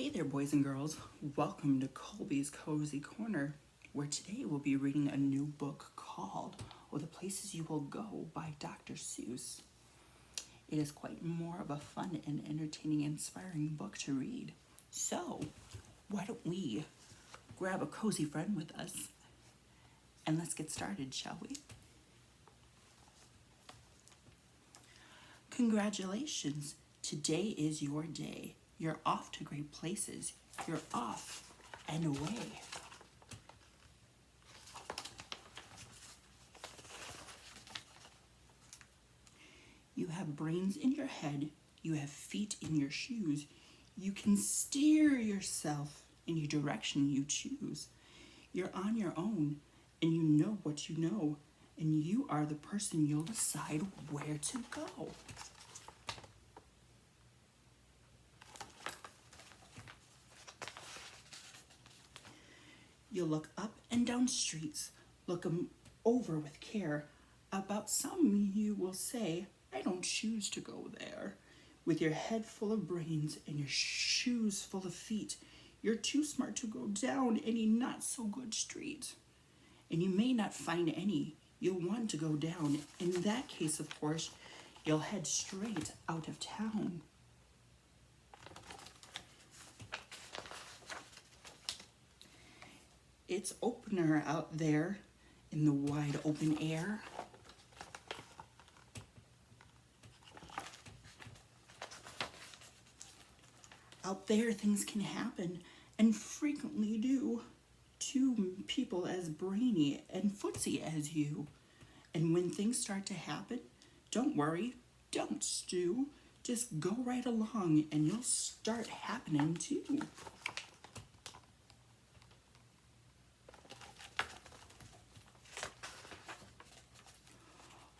Hey there, boys and girls. Welcome to Colby's Cozy Corner, where today we'll be reading a new book called The Places You Will Go by Dr. Seuss. It is quite more of a fun and entertaining, inspiring book to read. So, why don't we grab a cozy friend with us and let's get started, shall we? Congratulations! Today is your day. You're off to great places. You're off and away. You have brains in your head. You have feet in your shoes. You can steer yourself in any direction you choose. You're on your own, and you know what you know, and you are the person you'll decide where to go. You'll look up and down streets, look 'em over with care. About some you will say, I don't choose to go there. With your head full of brains and your shoes full of feet, you're too smart to go down any not so good street. And you may not find any you'll want to go down. In that case, of course, you'll head straight out of town. It's opener out there in the wide open air. Out there things can happen, and frequently do, to people as brainy and footsy as you. And when things start to happen, don't worry, don't stew. Just go right along and you'll start happening too.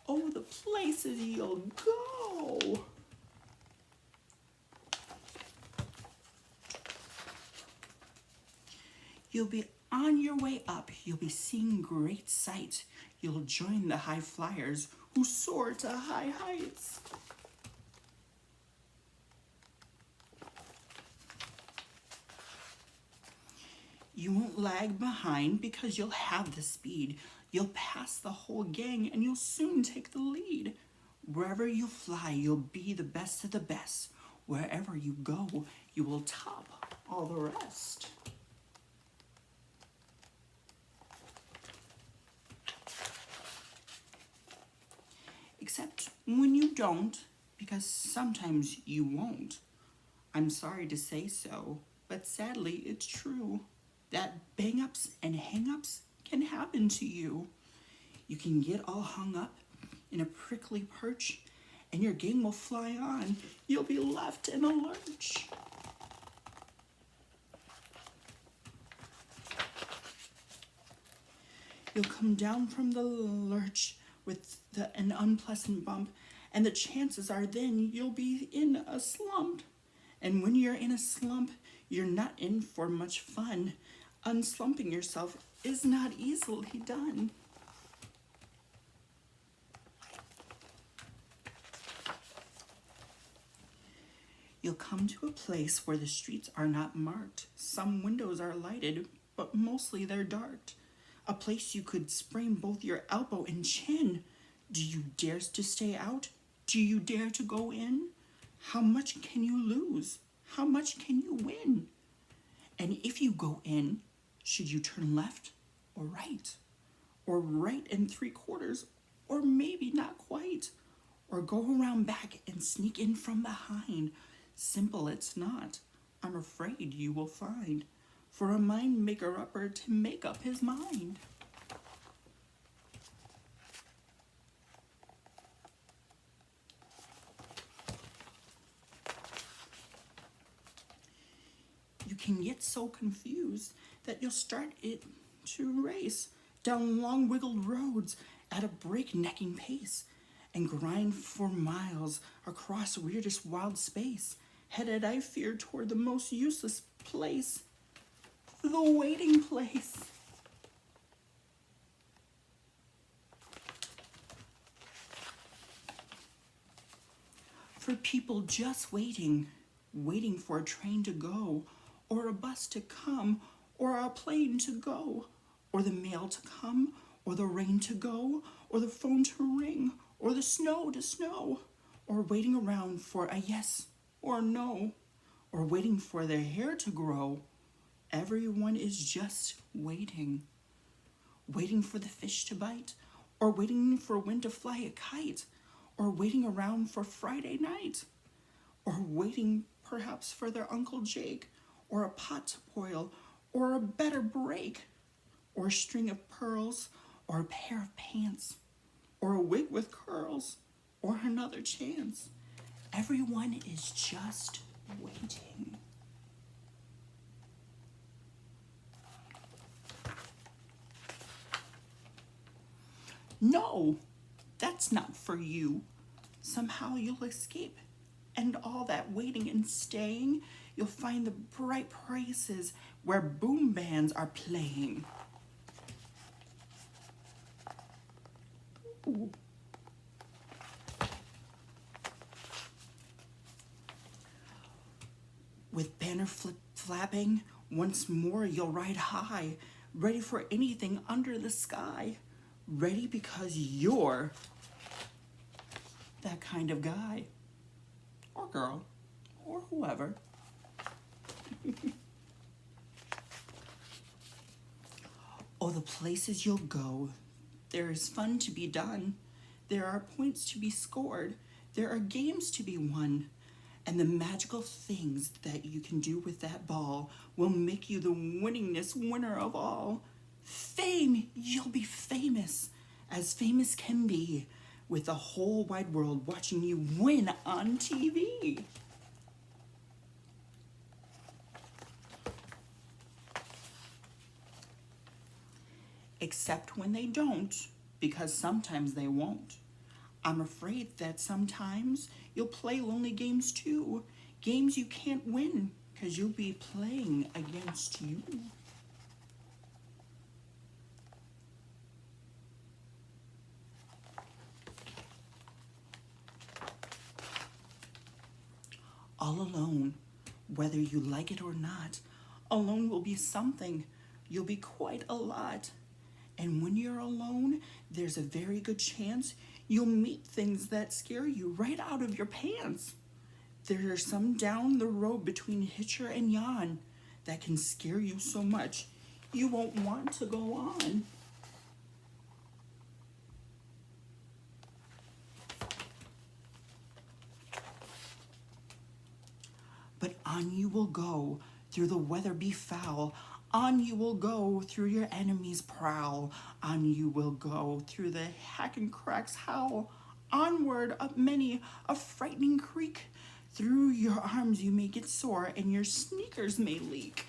Oh, the places you'll go. You'll be on your way up. You'll be seeing great sights. You'll join the high flyers who soar to high heights. You won't lag behind because you'll have the speed. You'll pass the whole gang and you'll soon take the lead. Wherever you fly, you'll be the best of the best. Wherever you go, you will top all the rest. Except when you don't, because sometimes you won't. I'm sorry to say so, but sadly it's true that bang-ups and hang-ups can happen to you. You can get all hung up in a prickly perch and your game will fly on. You'll be left in a lurch. You'll come down from the lurch with an unpleasant bump, and the chances are then you'll be in a slump. And when you're in a slump, you're not in for much fun. Unslumping yourself is not easily done. You'll come to a place where the streets are not marked. Some windows are lighted, but mostly they're dark. A place you could sprain both your elbow and chin. Do you dare to stay out? Do you dare to go in? How much can you lose? How much can you win? And if you go in, should you turn left or right? Or right and 3/4, or maybe not quite? Or go around back and sneak in from behind? Simple it's not, I'm afraid you will find, for a mind maker-upper to make up his mind. You can get so confused that you'll start it to race down long wiggled roads at a breaknecking pace and grind for miles across weirdest wild space, headed, I fear, toward the most useless place, the waiting place. For people just waiting for a train to go, or a bus to come, or a plane to go, or the mail to come, or the rain to go, or the phone to ring, or the snow to snow, or waiting around for a yes or no, or waiting for their hair to grow. Everyone is just waiting. Waiting for the fish to bite, or waiting for wind to fly a kite, or waiting around for Friday night, or waiting perhaps for their Uncle Jake, or a pot to boil, or a better break, or a string of pearls, or a pair of pants, or a wig with curls, or another chance. Everyone is just waiting. No, that's not for you. Somehow you'll escape, and all that waiting and staying, you'll find the bright places where boom bands are playing. Ooh. With banner flapping, once more you'll ride high, ready for anything under the sky. Ready because you're that kind of guy, or girl, or whoever. Oh, the places you'll go. There is fun to be done. There are points to be scored. There are games to be won. And the magical things that you can do with that ball will make you the winningest winner of all. Fame, you'll be famous, as famous can be, with the whole wide world watching you win on TV. Except when they don't, because sometimes they won't. I'm afraid that sometimes you'll play lonely games too. Games you can't win, because you'll be playing against you. All alone, whether you like it or not, alone will be something. You'll be quite a lot. And when you're alone, there's a very good chance you'll meet things that scare you right out of your pants. There are some down the road between Hitcher and Yon that can scare you so much you won't want to go on. But on you will go, through the weather be foul. On you will go, through your enemy's prowl. On you will go, through the hack and cracks howl. Onward up many a frightening creek. Through your arms you may get sore, and your sneakers may leak.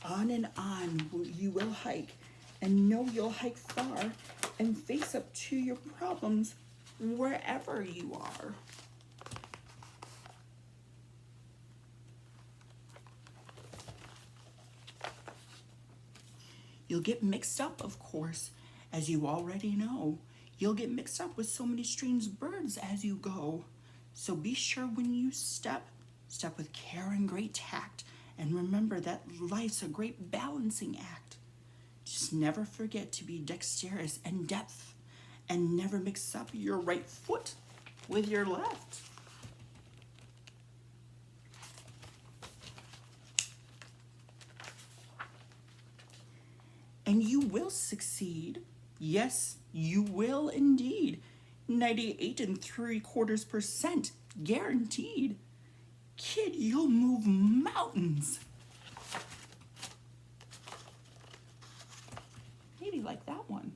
On and on you will hike, and know you'll hike far, and face up to your problems wherever you are. You'll get mixed up, of course, as you already know. You'll get mixed up with so many strange birds as you go. So be sure when you step with care and great tact, and remember that life's a great balancing act. Just never forget to be dexterous and deft, and never mix up your right foot with your left. And you will succeed. Yes, you will indeed. 98.75% guaranteed. Kid, you'll move mountains. Maybe like that one.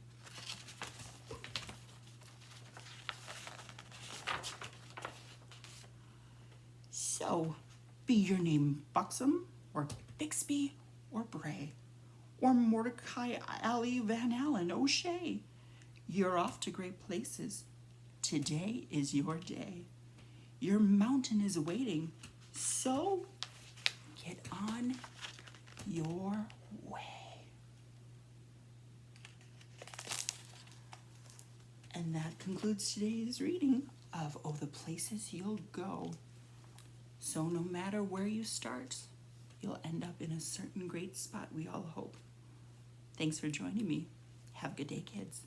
So, be your name Buxom, or Bixby, or Bray, or Mordecai Alley Van Allen O'Shea. You're off to great places. Today is your day. Your mountain is waiting, so get on your way. And that concludes today's reading of Oh, the Places You'll Go. So no matter where you start, you'll end up in a certain great spot, we all hope. Thanks for joining me. Have a good day, kids.